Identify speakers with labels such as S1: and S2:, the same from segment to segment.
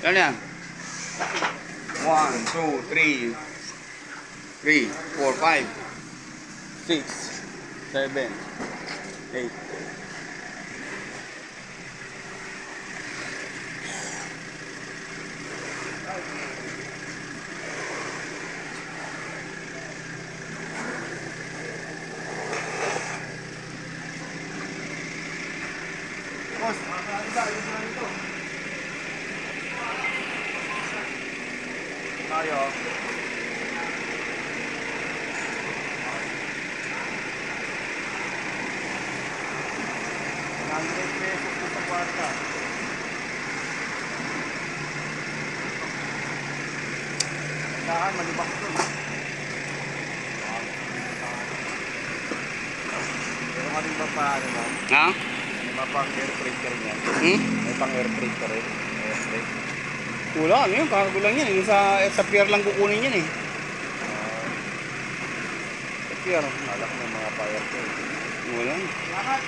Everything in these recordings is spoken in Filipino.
S1: Ano yan? 1, 2, 3, 4, 5, 6, 7, 8. Boss, tayo. 100 pesos po sa kwarta. Saan, malibak ito. Pero ka rin ba pa, ano ba? Ha? May pang air freight ka rin yan. May pang air freight ka rin. Air freight. Wala, ano yun? Cargo lang yan. Yung sa pier lang kukunin yan eh. Sa pier. Alak ng mga fire freight. Wala. Lahat.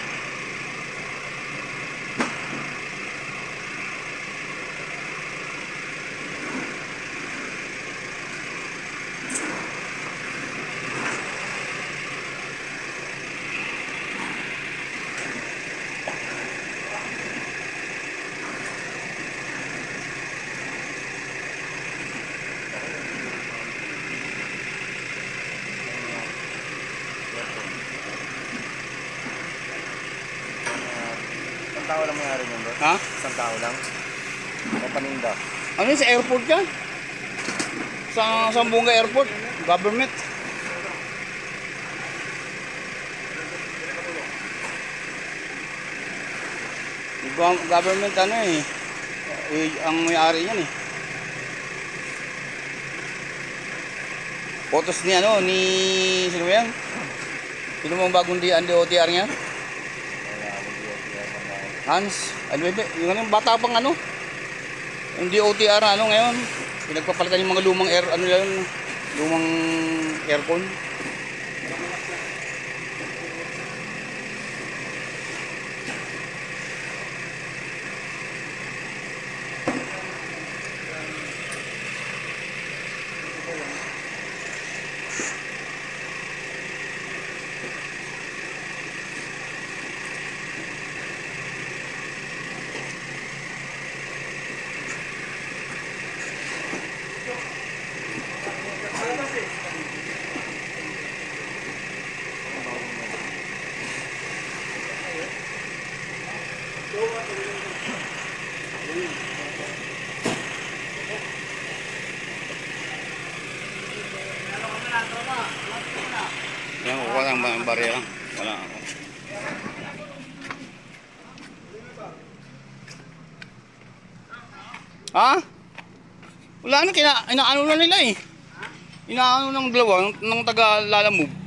S1: Tao lang mayari nyo, bro? Ha? Isang tao lang? O paninda? Ano yun? Sa airport yan? Sa Zamboanga Airport? Government? Government ano eh. Ang may-ari yan eh. Photos ni ano, ni... Sino yan? Sino mong bagong DOTR niya? Hans, ano ba? Yung bata pang ano? Yung DOTR ano ngayon? Pinagpapalitan yung mga lumang air, ano yan? Lumang aircon. Yan, kukuha ng barya lang. Wala ako. Ha? Wala na, inaano na nila eh. Inaano ng dalawa, ng taga Lalamove.